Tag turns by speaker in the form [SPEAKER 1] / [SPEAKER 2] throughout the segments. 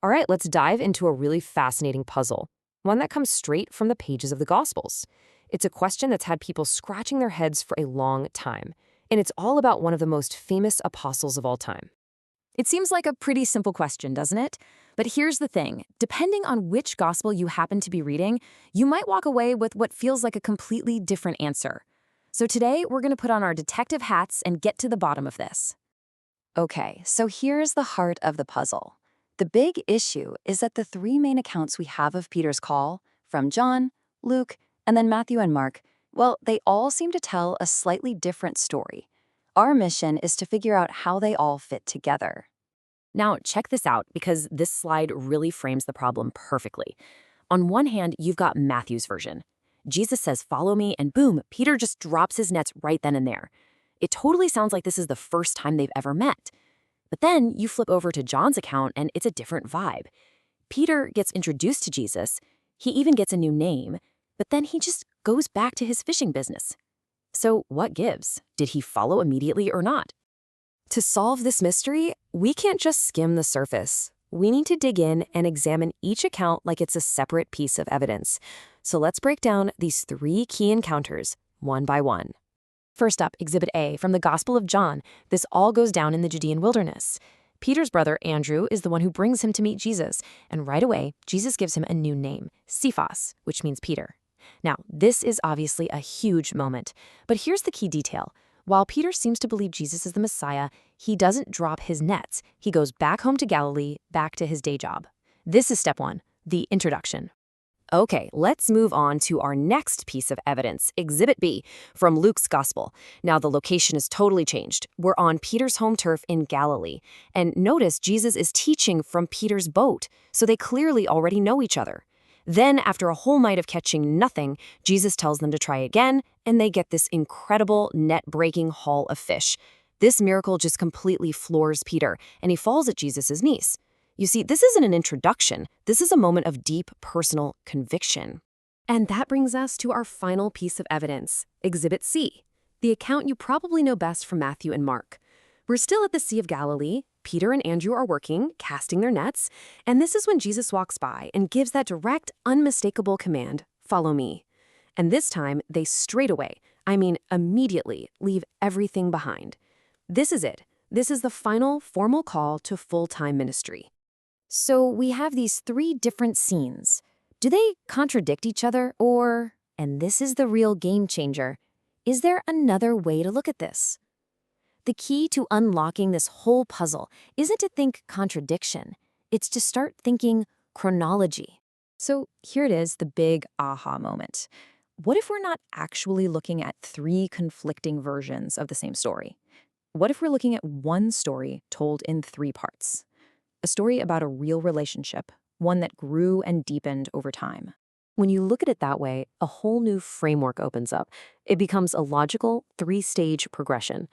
[SPEAKER 1] All right, let's dive into a really fascinating puzzle, one that comes straight from the pages of the Gospels. It's a question that's had people scratching their heads for a long time, and it's all about one of the most famous apostles of all time.
[SPEAKER 2] It seems like a pretty simple question, doesn't it? But here's the thing. Depending on which gospel you happen to be reading, you might walk away with what feels like a completely different answer. So today, we're going to put on our detective hats and get to the bottom of this. Okay, so here's the heart of the puzzle. The big issue is that the three main accounts we have of Peter's call, from John, Luke, and then Matthew and Mark, well, they all seem to tell a slightly different story. Our mission is to figure out how they all fit together.
[SPEAKER 1] Now, check this out because this slide really frames the problem perfectly. On one hand, you've got Matthew's version. Jesus says, "Follow me," and boom, Peter just drops his nets right then and there. It totally sounds like this is the first time they've ever met. But then you flip over to John's account and it's a different vibe. Peter gets introduced to Jesus, he even gets a new name, but then he just goes back to his fishing business. So what gives? Did he follow immediately or not? To solve this mystery, we can't just skim the surface. We need to dig in and examine each account like it's a separate piece of evidence. So let's break down these three key encounters, one by one. First up, Exhibit A from the Gospel of John. This all goes down in the Judean wilderness. Peter's brother, Andrew, is the one who brings him to meet Jesus, and right away, Jesus gives him a new name, Cephas, which means Peter. Now, this is obviously a huge moment, but here's the key detail. While Peter seems to believe Jesus is the Messiah, he doesn't drop his nets. He goes back home to Galilee, back to his day job. This is step one, the introduction. Okay, let's move on to our next piece of evidence, Exhibit B, from Luke's Gospel. Now, the location is totally changed. We're on Peter's home turf in Galilee. And notice Jesus is teaching from Peter's boat, so they clearly already know each other. Then, after a whole night of catching nothing, Jesus tells them to try again, and they get this incredible net-breaking haul of fish. This miracle just completely floors Peter, and he falls at Jesus' knees. You see, this isn't an introduction. This is a moment of deep personal conviction. And that brings us to our final piece of evidence, Exhibit C, the account you probably know best from Matthew and Mark. We're still at the Sea of Galilee. Peter and Andrew are working, casting their nets, and this is when Jesus walks by and gives that direct, unmistakable command, "Follow me." And this time, they immediately leave everything behind. This is it. This is the final formal call to full-time ministry. So we have these three different scenes. Do they contradict each other or, and this is the real game changer, is there another way to look at this? The key to unlocking this whole puzzle isn't to think contradiction. It's to start thinking chronology. So here it is, the big aha moment. What if we're not actually looking at three conflicting versions of the same story? What if we're looking at one story told in three parts? A story about a real relationship, one that grew and deepened over time. When you look at it that way, a whole new framework opens up. It becomes a logical three-stage progression.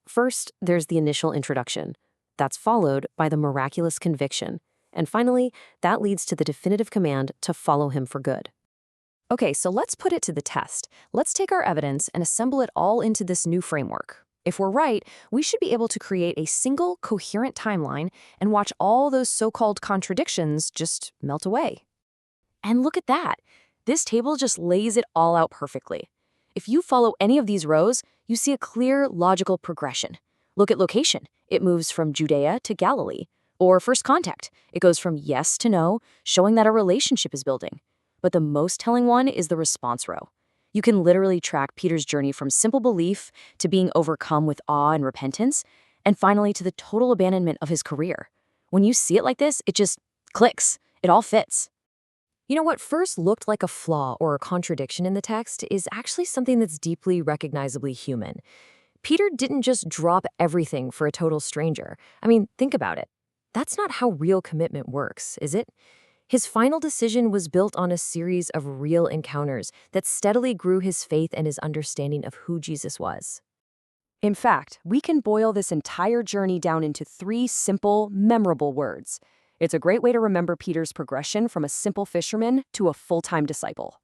[SPEAKER 1] First, there's the initial introduction. That's followed by the miraculous conviction. And finally, that leads to the definitive command to follow him for good. Okay, so let's put it to the test. Let's take our evidence and assemble it all into this new framework. If we're right, we should be able to create a single, coherent timeline and watch all those so-called contradictions just melt away. And look at that. This table just lays it all out perfectly. If you follow any of these rows, you see a clear, logical progression. Look at location. It moves from Judea to Galilee. Or first contact. It goes from yes to no, showing that a relationship is building. But the most telling one is the response row. You can literally track Peter's journey from simple belief to being overcome with awe and repentance, and finally to the total abandonment of his career. When you see it like this, it just clicks. It all fits. You know, what first looked like a flaw or a contradiction in the text is actually something that's deeply recognizably human. Peter didn't just drop everything for a total stranger. Think about it. That's not how real commitment works, is it? His final decision was built on a series of real encounters that steadily grew his faith and his understanding of who Jesus was. In fact, we can boil this entire journey down into three simple, memorable words. It's a great way to remember Peter's progression from a simple fisherman to a full-time disciple.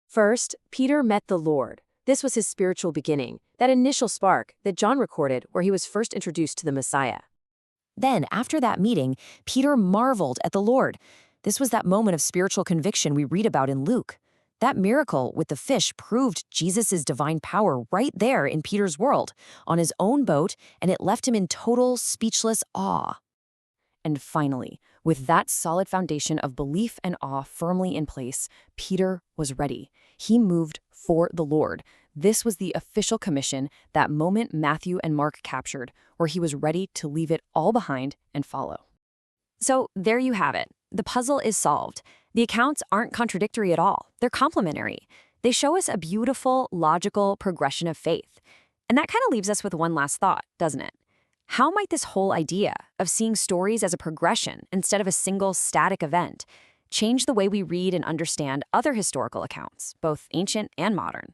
[SPEAKER 1] First, Peter met the Lord. This was his spiritual beginning, that initial spark that John recorded where he was first introduced to the Messiah.
[SPEAKER 2] Then, after that meeting, Peter marveled at the Lord. This was that moment of spiritual conviction we read about in Luke. That miracle with the fish proved Jesus' divine power right there in Peter's world, on his own boat, and it left him in total speechless awe. And finally, with that solid foundation of belief and awe firmly in place, Peter was ready. He moved for the Lord. This was the official commission, that moment Matthew and Mark captured, where he was ready to leave it all behind and follow. So there you have it. The puzzle is solved. The accounts aren't contradictory at all. They're complementary. They show us a beautiful, logical progression of faith. And that kind of leaves us with one last thought, doesn't it? How might this whole idea of seeing stories as a progression instead of a single static event change the way we read and understand other historical accounts, both ancient and modern?